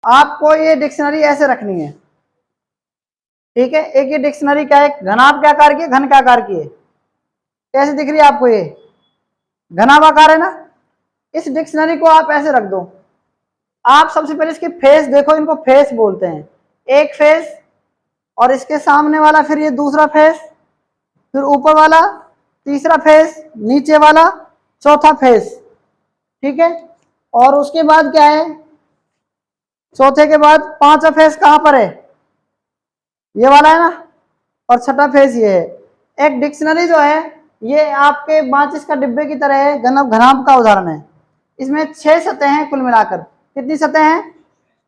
आपको ये डिक्शनरी ऐसे रखनी है, ठीक है। एक ये डिक्शनरी क्या है, घनाभ के आकार की है, घन के आकार की है। कैसे दिख रही है आपको, ये घनाभ आकार है ना। इस डिक्शनरी को आप ऐसे रख दो। आप सबसे पहले इसके फेस देखो, इनको फेस बोलते हैं। एक फेस और इसके सामने वाला, फिर ये दूसरा फेस, फिर ऊपर वाला, तीसरा फेस, नीचे वाला, चौथा फेस, ठीक है। और उसके बाद क्या है, चौथे के बाद पांचवा फेस कहां पर है, ये वाला है ना, और छठा फेस ये है। एक डिक्शनरी जो है ये आपके माचिस का डिब्बे की तरह है, घनाभ का उदाहरण है। इसमें 6 सतह हैं कुल मिलाकर। कितनी सतह हैं,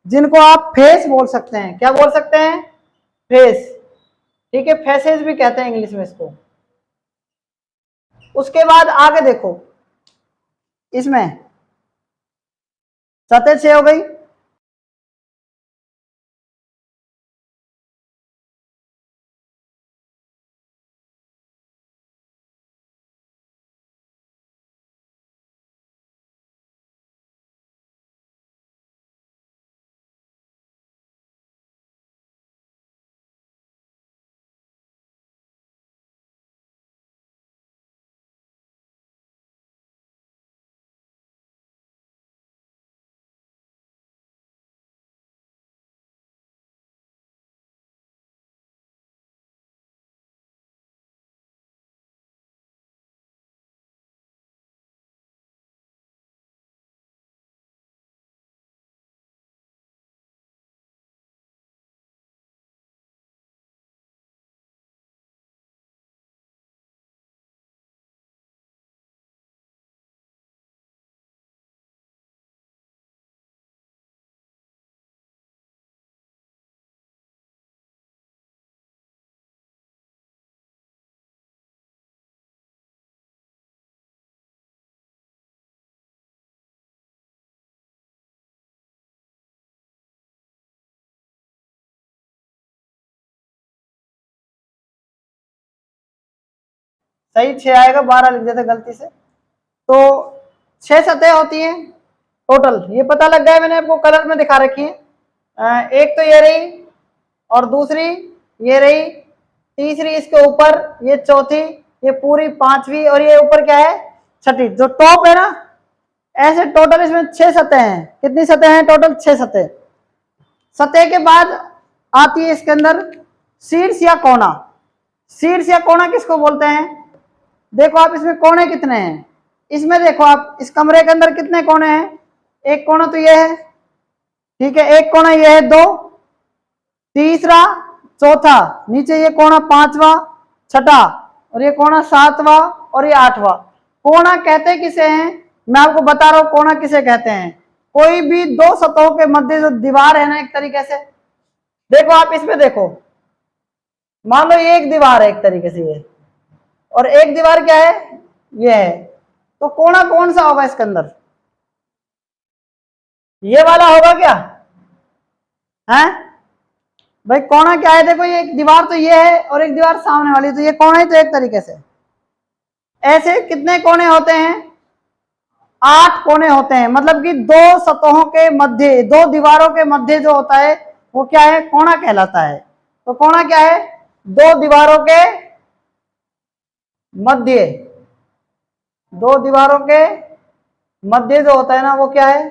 जिनको आप फेस बोल सकते हैं। क्या बोल सकते हैं, फेस, ठीक है। फेसेस भी कहते हैं इंग्लिश में इसको। उसके बाद आगे देखो, इसमें सतह 6 हो गई। सही 6 आएगा, 12 लिख देते गलती से। तो 6 सतह होती हैं टोटल, ये पता लग गया, मैंने आपको कलर में दिखा रखी है। एक तो ये रही, और दूसरी ये रही, तीसरी इसके ऊपर, ये चौथी, ये पूरी पांचवी, और ये ऊपर क्या है, छठी, जो टॉप है ना। ऐसे टोटल इसमें 6 सतह हैं। कितनी सतह हैं टोटल, 6 सतह। सतह के बाद आती है इसके अंदर शीर्ष या कोना। शीर्ष या कोना किसको बोलते हैं, देखो आप इसमें कोने कितने हैं। इसमें देखो आप, इस कमरे के अंदर कितने कोने हैं, एक कोना तो ये है, ठीक है, एक कोना ये है, 2, तीसरा, चौथा, नीचे ये कोना 5वां, छठा, और ये कोना 7वां, और ये 8वां। कोना कहते किसे हैं, मैं आपको बता रहा हूं कोना किसे कहते हैं। कोई भी दो सतहों के मध्य जो दीवार है ना, एक तरीके से देखो आप इसमें देखो, मान लो ये एक दीवार है एक तरीके से ये, और एक दीवार क्या है, ये है। तो कोना कौन सा होगा इसके अंदर, ये वाला होगा क्या है भाई। कोना क्या है, देखो ये एक दीवार तो ये है, और एक दीवार सामने वाली, तो ये कोना ही तो एक तरीके से। ऐसे कितने कोने होते हैं, 8 कोने होते हैं। मतलब कि दो सतहों के मध्य, दो दीवारों के मध्य जो होता है वो क्या है, कोना कहलाता है। तो कोना क्या है, दो दीवारों के मध्य, दो दीवारों के मध्य जो होता है ना, वो क्या है,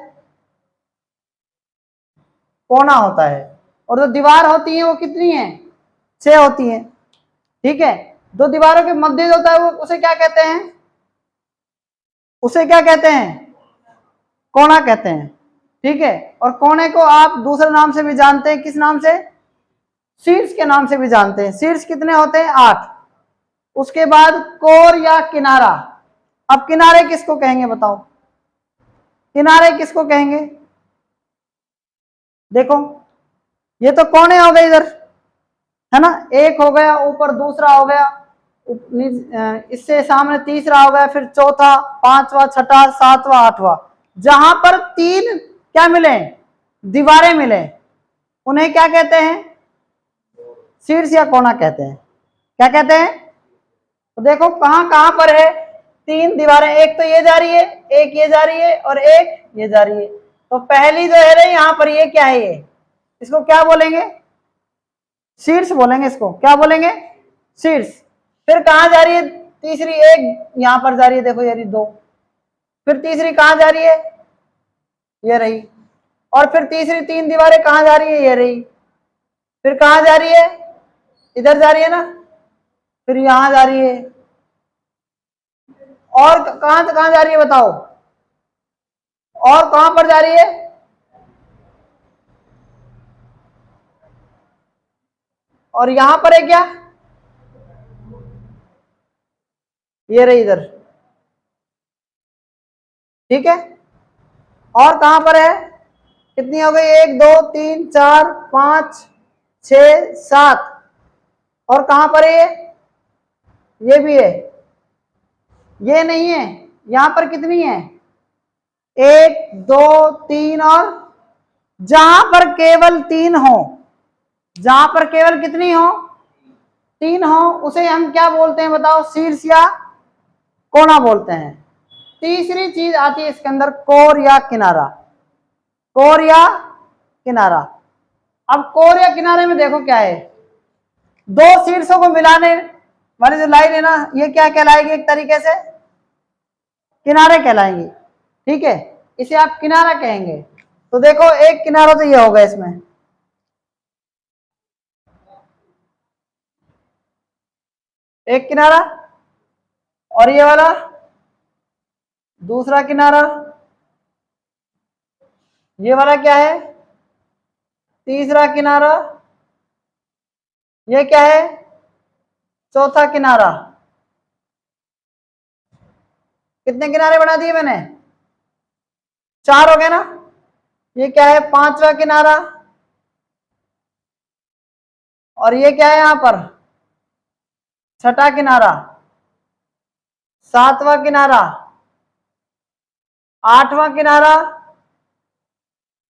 कोना होता है। और जो दीवार होती है वो कितनी है, 6 होती है, ठीक है। दो दीवारों के मध्य जो होता है वो उसे क्या कहते हैं, उसे क्या कहते हैं, कोना कहते हैं, ठीक है। और कोने को आप दूसरे नाम से भी जानते हैं, किस नाम से, शीर्ष के नाम से भी जानते हैं। शीर्ष कितने होते हैं, 8। उसके बाद कोर या किनारा। अब किनारे किसको कहेंगे बताओ, किनारे किसको कहेंगे, देखो ये तो कोने हो गए इधर, है ना, एक हो गया, ऊपर दूसरा हो गया, इससे सामने तीसरा हो गया, फिर चौथा, पांचवा, छठा, सातवां, आठवां। जहां पर 3 क्या मिले, दीवारें मिले, उन्हें क्या कहते हैं, शीर्ष या कोना कहते हैं। क्या कहते हैं, तो देखो कहां कहां पर है, 3 दीवारें, एक तो ये जा रही है, एक ये जा रही है, और एक ये जा रही है। तो पहली जो है रही यहाँ पर, ये क्या है, ये इसको क्या बोलेंगे, शीर्ष बोलेंगे, इसको क्या बोलेंगे, शीर्ष। फिर कहाँ जा रही है तीसरी, एक यहाँ पर जा रही है, देखो ये रही 2। फिर तीसरी कहाँ जा रही है, ये रही। और फिर तीसरी 3 दीवारें कहाँ जा रही है, ये रही। फिर कहाँ जा रही है, इधर जा रही है ना, फिर यहां जा रही है। और कहां से कहां जा रही है बताओ, और कहां पर जा रही है, और यहां पर है क्या, ये रही इधर, ठीक है। और कहां पर है, कितनी हो गई, 1 2 3 4 5 6 7। और कहां पर है ये भी है, ये नहीं है। यहां पर कितनी है, 1 2 3, और जहां पर केवल 3 हो, जहां पर केवल कितनी हो, 3 हो, उसे हम क्या बोलते हैं बताओ, शीर्ष या कोना बोलते हैं। तीसरी चीज आती है इसके अंदर, कोर या किनारा, कोर या किनारा। अब कोर या किनारे में देखो क्या है, दो शीर्षों को मिलाने वाली जो लाइन है ना, ये क्या कहलाएगी, एक तरीके से किनारे कहलाएंगी, ठीक है, इसे आप किनारा कहेंगे। तो देखो एक किनारा तो ये होगा, इसमें एक किनारा, और ये वाला दूसरा किनारा, ये वाला क्या है, तीसरा किनारा, ये क्या है, चौथा किनारा। कितने किनारे बना दिए मैंने, 4 हो गए ना। ये क्या है, 5वां किनारा, और ये क्या है यहां पर, 6ठा किनारा, 7वां किनारा, 8वां किनारा,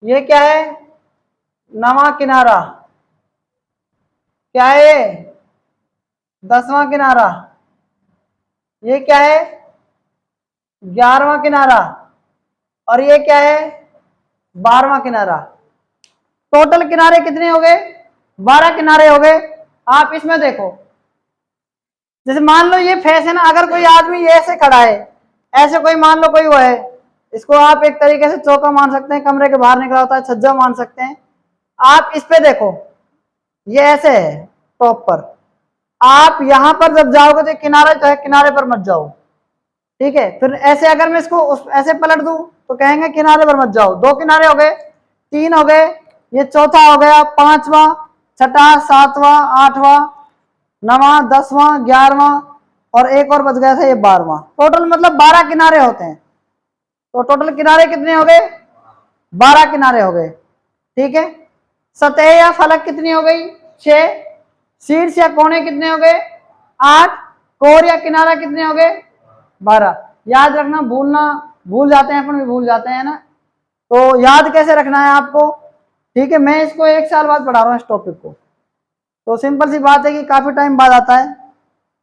ये क्या है, 9वां किनारा, क्या है ये, 10वां किनारा, ये क्या है, 11वां किनारा, और ये क्या है, 12वां किनारा। टोटल किनारे कितने हो गए, 12 किनारे हो गए। आप इसमें देखो, जैसे मान लो ये फेस है ना, अगर कोई आदमी ये ऐसे खड़ा है, ऐसे कोई मान लो कोई वो है, इसको आप एक तरीके से चौका मान सकते हैं, कमरे के बाहर निकला होता है छज्जा मान सकते हैं। आप इस पे देखो, ये ऐसे है टॉप पर, आप यहां पर जब जाओगे तो किनारा जो है, किनारे पर मत जाओ, ठीक है। फिर ऐसे अगर मैं इसको ऐसे पलट दूं तो कहेंगे किनारे पर मत जाओ। 2 किनारे हो गए, 3 हो गए, ये चौथा हो गया, 5वां, 6ठा, 7वां, 8वां, 9वां, 10वां, 11वां, और एक और बच गया था, ये 12वां। टोटल मतलब 12 किनारे होते हैं। तो टोटल किनारे कितने हो गए, 12 किनारे हो गए, ठीक है। सतह या फलक कितनी हो गई, 6। शीर्ष या कोने कितने हो गए, 8। कोर या किनारा कितने हो गए, 12। याद रखना, भूलना भूल जाते हैं, अपन भी भूल जाते हैं ना, तो याद कैसे रखना है आपको, ठीक है। मैं इसको 1 साल बाद पढ़ा रहा हूँ इस टॉपिक को, तो सिंपल सी बात है कि काफी टाइम बाद आता है,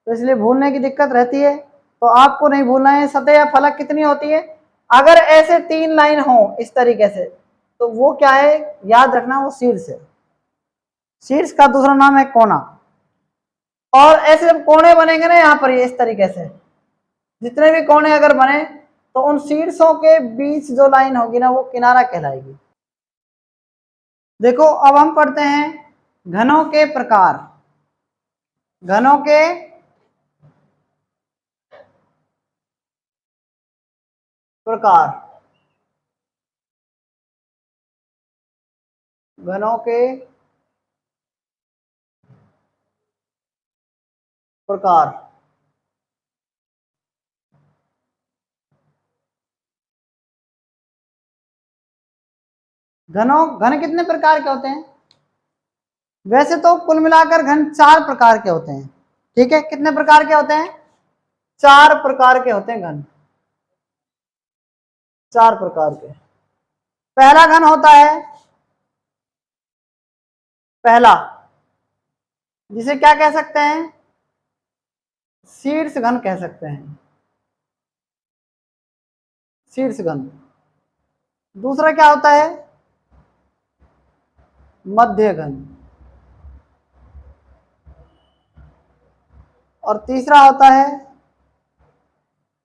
तो इसलिए भूलने की दिक्कत रहती है। तो आपको नहीं भूलना है, सतह या फलक कितनी होती है, अगर ऐसे 3 लाइन हो इस तरीके से, तो वो क्या है, याद रखना, वो शीर्ष है। शीर्ष का दूसरा नाम है कोना। और ऐसे जब कोने बनेंगे ना यहाँ पर, ये इस तरीके से जितने भी कोने अगर बने, तो उन शीर्षों के बीच जो लाइन होगी ना, वो किनारा कहलाएगी। देखो अब हम पढ़ते हैं घनों के प्रकार। घनों के प्रकार, घनों के प्रकार। घन कितने प्रकार के होते हैं, वैसे तो कुल मिलाकर घन 4 प्रकार के होते हैं, ठीक है। कितने प्रकार के होते हैं, 4 प्रकार के होते हैं घन, 4 प्रकार के। पहला घन होता है, पहला, जिसे क्या कह सकते हैं, शीर्ष घन कह सकते हैं, शीर्ष घन। दूसरा क्या होता है? मध्य घन। और तीसरा होता है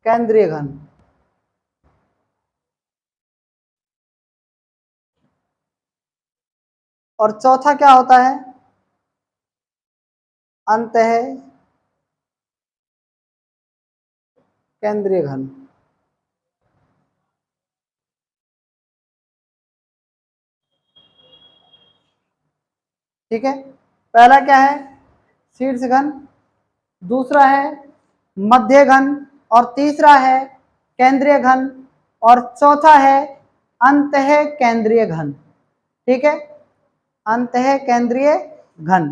केंद्रीय घन। और चौथा क्या होता है? अंतः केंद्रीय घन। ठीक है, पहला क्या है? शीर्ष घन, दूसरा है मध्य घन, और तीसरा है केंद्रीय घन, और चौथा है अंतः केंद्रीय घन। ठीक है, अंतः केंद्रीय घन।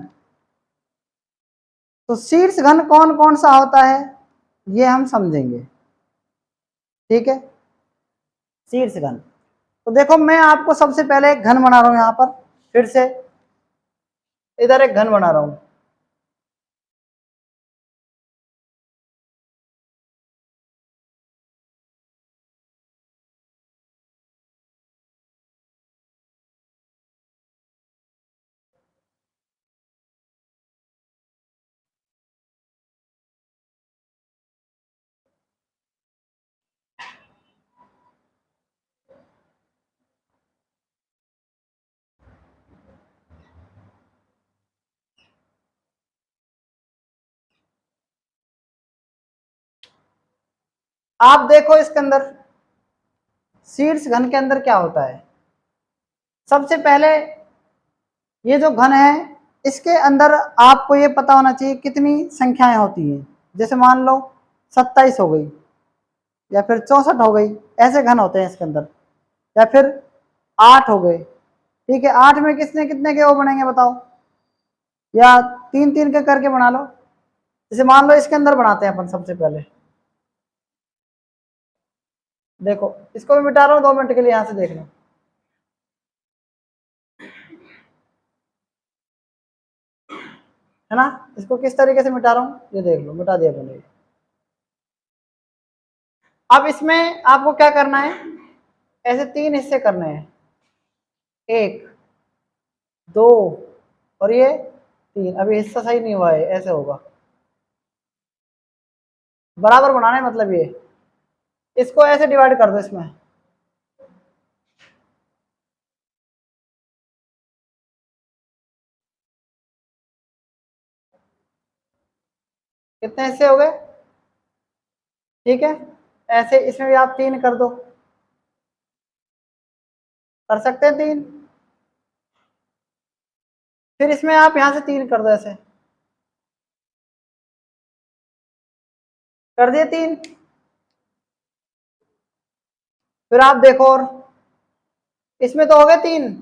तो शीर्ष घन कौन कौन सा होता है ये हम समझेंगे। ठीक है, शीर्ष घन। तो देखो मैं आपको सबसे पहले एक घन बना रहा हूं, यहां पर फिर से इधर एक घन बना रहा हूं। आप देखो इसके अंदर शीर्ष घन के अंदर क्या होता है। सबसे पहले ये जो घन है इसके अंदर आपको ये पता होना चाहिए कितनी संख्याएं होती हैं। जैसे मान लो 27 हो गई, या फिर 64 हो गई, ऐसे घन होते हैं इसके अंदर। या फिर 8 हो गए। ठीक है, 8 में कितने कितने के वो बनेंगे बताओ, या 3 3 के करके बना लो। जैसे मान लो इसके अंदर बनाते हैं अपन सबसे पहले। देखो इसको भी मिटा रहा हूँ 2 मिनट के लिए, यहां से देख लो। है ना, इसको किस तरीके से मिटा रहा हूँ ये देख लो, मिटा दिया मैंने। अब इसमें आपको क्या करना है, ऐसे 3 हिस्से करने हैं, 1 2 और ये 3। अभी हिस्सा सही नहीं हुआ है, ऐसे होगा, बराबर बनाना है मतलब ये। इसको ऐसे डिवाइड कर दो इसमें। कितने हिस्से हो गए? ठीक है, ऐसे इसमें भी आप 3 कर दो। कर सकते हैं 3। फिर इसमें आप यहां से 3 कर दो, ऐसे कर दिए 3। फिर आप देखो, और इसमें तो हो गए 3।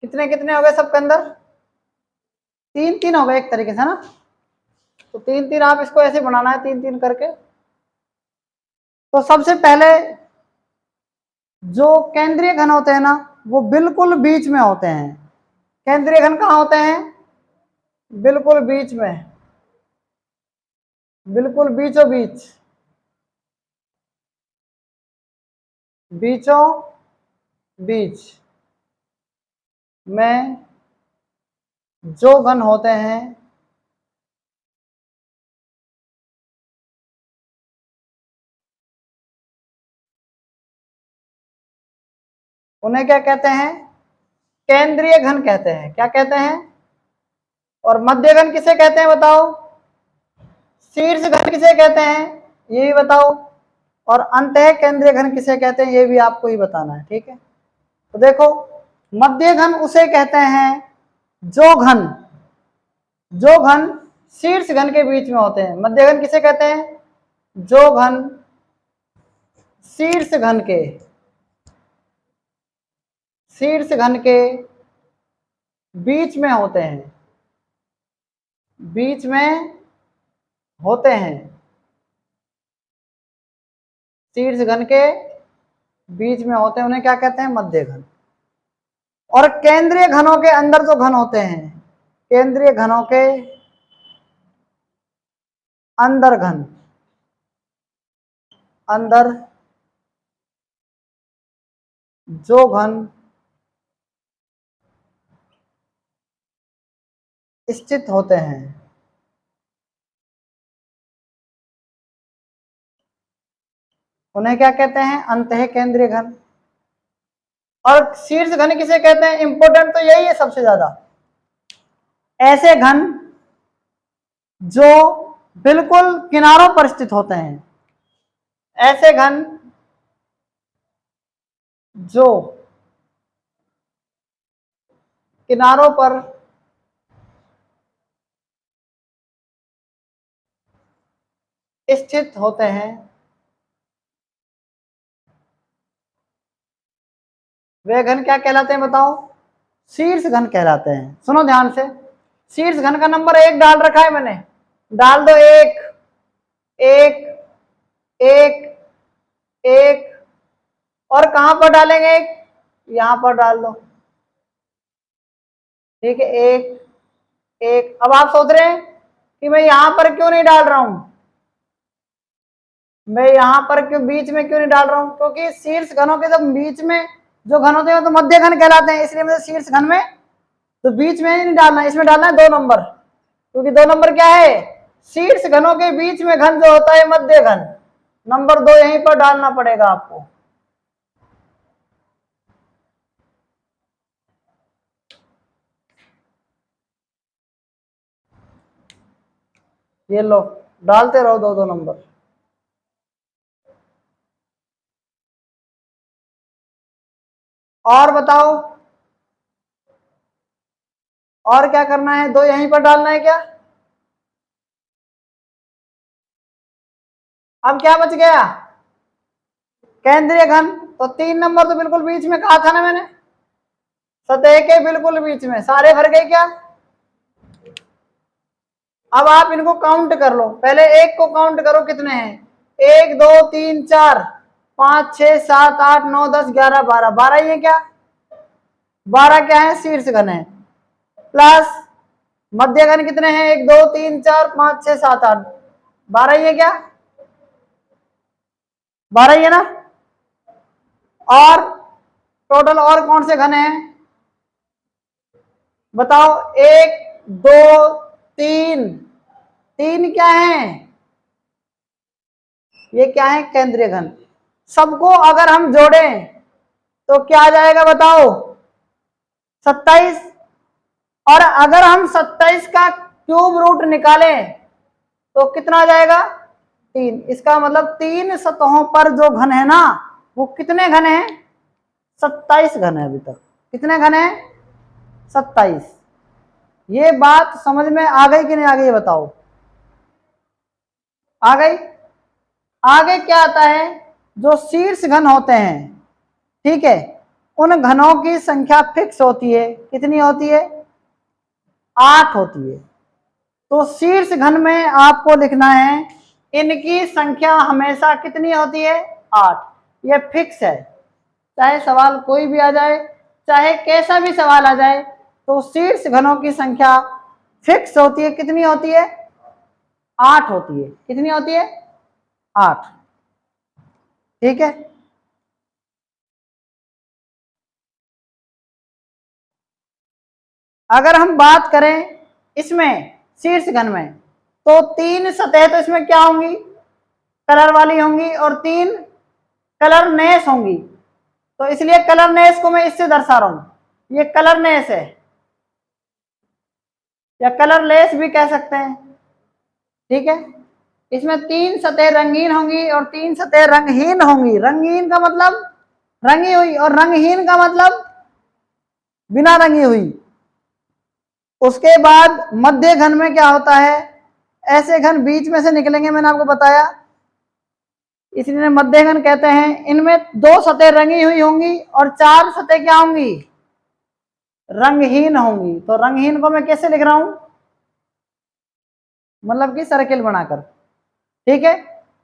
कितने कितने हो गए सबके अंदर? 3 3 हो गए एक तरीके से ना। तो 3 3 आप इसको ऐसे बनाना है, 3 3 करके। तो सबसे पहले जो केंद्रीय घन होते हैं ना वो बिल्कुल बीच में होते हैं। केंद्रीय घन कहाँ होते हैं? बिल्कुल बीच में, बिल्कुल बीचों बीच। बीचों बीच में जो घन होते हैं उन्हें क्या कहते हैं? केंद्रीय घन कहते हैं। क्या कहते हैं? और मध्य घन किसे कहते हैं बताओ? शीर्ष घन किसे कहते हैं ये भी बताओ। और अंतः केंद्रीय घन किसे कहते हैं ये भी आपको ही बताना है। ठीक है, तो देखो, मध्य घन उसे कहते हैं जो घन शीर्ष घन के बीच में होते हैं। मध्य घन किसे कहते हैं? जो घन शीर्ष घन के बीच में होते हैं, बीच में होते हैं। शीर्ष घन के बीच में होते हैं उन्हें क्या कहते हैं? मध्य घन। और केंद्रीय घनों के अंदर जो घन होते हैं, केंद्रीय घनों के अंदर घन, अंदर जो घन स्थित होते हैं उन्हें क्या कहते हैं? अंतः केंद्रीय घन। और शीर्ष घन किसे कहते हैं? इंपॉर्टेंट तो यही है सबसे ज्यादा। ऐसे घन जो बिल्कुल किनारों पर स्थित होते हैं, ऐसे घन जो किनारों पर स्थित होते हैं वे घन क्या कहलाते हैं बताओ? शीर्ष घन कहलाते हैं। सुनो ध्यान से, शीर्ष घन का नंबर 1 डाल रखा है मैंने, डाल दो 1 1 1 1। और कहां पर डालेंगे? यहां पर डाल दो। ठीक है, 1 1। अब आप सोच रहे हैं कि मैं यहां पर क्यों नहीं डाल रहा हूं, मैं यहां पर क्यों बीच में क्यों नहीं डाल रहा हूं? क्योंकि शीर्ष घनों के जब बीच में जो घन होते हैं तो मध्य घन कहलाते हैं, इसलिए मुझे शीर्ष घन में तो बीच में नहीं डालना, इसमें डालना है 2 नंबर। क्योंकि 2 नंबर क्या है? शीर्ष घनों के बीच में घन जो होता है मध्य घन। नंबर 2 यहीं पर डालना पड़ेगा आपको। ये लो, डालते रहो 2 2 नंबर। और बताओ, और क्या करना है? 2 यहीं पर डालना है क्या? अब क्या बच गया? केंद्रीय घन। तो 3 नंबर तो बिल्कुल बीच में कहा था ना मैंने, सतह के बिल्कुल बीच में। सारे भर गए क्या? अब आप इनको काउंट कर लो। पहले 1 को काउंट करो, कितने हैं? 1 2 3 4 5 6 7 8 9 10 11 12। 12 ही है क्या? 12 क्या है? शीर्ष घन है। प्लस मध्य घन कितने हैं? 1 2 3 4 5 6 7 8। 12 ही है क्या? 12 ही है ना? और टोटल और कौन से घन हैं बताओ? 1 2 3। 3 क्या है? ये क्या है? केंद्रीय घन। सबको अगर हम जोड़ें तो क्या आ जाएगा बताओ? 27। और अगर हम 27 का क्यूब रूट निकालें तो कितना आ जाएगा? 3। इसका मतलब 3 सतहों पर जो घन है ना, वो कितने घन है? 27 घन है। अभी तक कितने घन है? 27। ये बात समझ में आ गई कि नहीं आ गई ये बताओ? आ गई? आगे क्या आता है? जो शीर्ष घन होते हैं, ठीक है, उन घनों की संख्या फिक्स होती है। कितनी होती है? 8 होती है। तो शीर्ष घन में आपको लिखना है इनकी संख्या हमेशा कितनी होती है? 8। ये फिक्स है, चाहे सवाल कोई भी आ जाए, चाहे कैसा भी सवाल आ जाए, तो शीर्ष घनों की संख्या फिक्स होती है। कितनी होती है? 8 होती है। कितनी होती है? 8। ठीक है। अगर हम बात करें इसमें शीर्ष घन में, तो 3 सतह तो इसमें क्या होंगी, कलर वाली होंगी, और 3 कलरनेस होंगी। तो इसलिए कलरनेस को मैं इससे दर्शा रहा हूं, ये कलरनेस है, या कलरलेस भी कह सकते हैं। ठीक है, इसमें 3 सतह रंगीन होंगी और 3 सतह रंगहीन होंगी। रंगीन का मतलब रंगी हुई, और रंगहीन का मतलब बिना रंगी हुई। उसके बाद मध्य घन में क्या होता है, ऐसे घन बीच में से निकलेंगे, मैंने आपको बताया, इसलिए मध्य घन कहते हैं। इनमें 2 सतह रंगी हुई होंगी और 4 सतह क्या होंगी, रंगहीन होंगी। तो रंगहीन को मैं कैसे लिख रहा हूं, मतलब कि सर्किल बनाकर। ठीक है,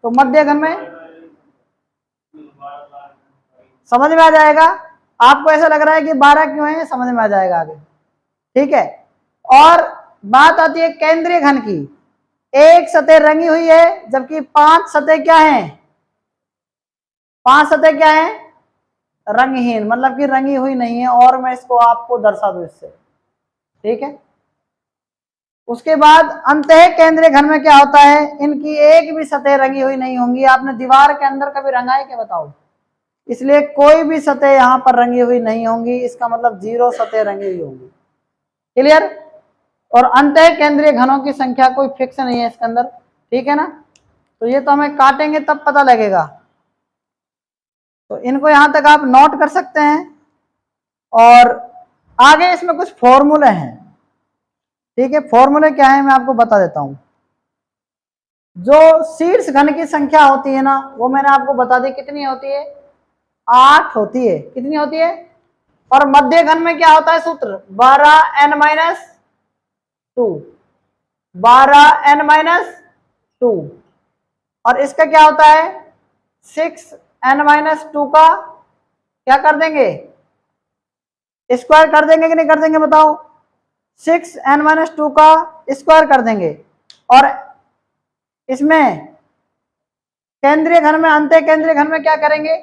तो मध्य घन में समझ में आ जाएगा। आपको ऐसा लग रहा है कि 12 क्यों है, समझ में आ जाएगा आगे। ठीक है, और बात आती है केंद्रीय घन की। 1 सतह रंगी हुई है, जबकि 5 सतह क्या है, 5 सतह क्या है, रंगहीन, मतलब कि रंगी हुई नहीं है। और मैं इसको आपको दर्शा दूं इससे। ठीक है, उसके बाद अंतः केंद्रीय घन में क्या होता है, इनकी एक भी सतह रंगी हुई नहीं होंगी। आपने दीवार के अंदर कभी रंगा है क्या, बताओ। इसलिए कोई भी सतह यहां पर रंगी हुई नहीं होंगी, इसका मतलब 0 सतह रंगी हुई होंगी। क्लियर। और अंतः केंद्रीय घनों की संख्या कोई फिक्स नहीं है इसके अंदर। ठीक है ना, तो ये तो हमें काटेंगे तब पता लगेगा। तो इनको यहां तक आप नोट कर सकते हैं। और आगे इसमें कुछ फॉर्मूले हैं। ठीक है, फॉर्मूले क्या है मैं आपको बता देता हूं। जो शीर्ष घन की संख्या होती है ना, वो मैंने आपको बता दी कितनी होती है, 8 होती है। कितनी होती है। और मध्य घन में क्या होता है सूत्र, 12n-2, 12n-2। और इसका क्या होता है, 6n-2 का क्या कर देंगे, स्क्वायर कर देंगे कि नहीं कर देंगे, बताओ। 6n-2 का स्क्वायर कर देंगे। और इसमें केंद्रीय घन में, अंतः केंद्रीय घन में क्या करेंगे,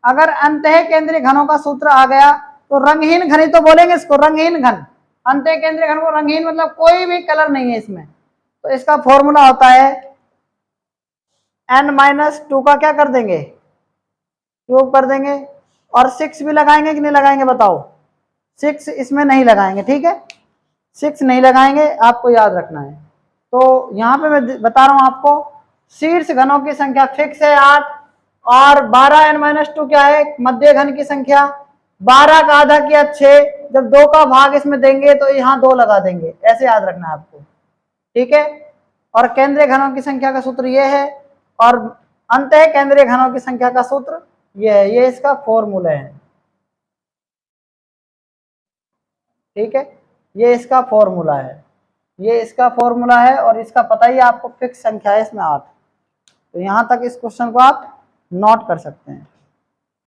अगर अंतः केंद्रीय घनों का सूत्र आ गया तो रंगहीन घन ही तो बोलेंगे इसको, रंगहीन घन। अंतः केंद्रीय घन को रंगहीन मतलब कोई भी कलर नहीं है इसमें। तो इसका फॉर्मूला होता है n-2 का क्या कर देंगे, क्यूब कर देंगे। और 6 भी लगाएंगे कि नहीं लगाएंगे, बताओ। 6 इसमें नहीं लगाएंगे। ठीक है, 6 नहीं लगाएंगे, आपको याद रखना है। तो यहाँ पे मैं बता रहा हूं आपको, शीर्ष घनों की संख्या फिक्स है 8, और 12n-2 क्या है, मध्य घन की संख्या। 12 का आधा किया 6, जब 2 का भाग इसमें देंगे तो यहाँ 2 लगा देंगे, ऐसे याद रखना है आपको। ठीक है, और केंद्रीय घनों की संख्या का सूत्र ये है, और अंतः केंद्रीय घनों की संख्या का सूत्र ये है। ये इसका फॉर्मूला है। ठीक है, ये इसका फॉर्मूला है, ये इसका फॉर्मूला है। और इसका पता ही आपको, फिक्स संख्या है इसमें 8। तो यहां तक इस क्वेश्चन को आप नोट कर सकते हैं।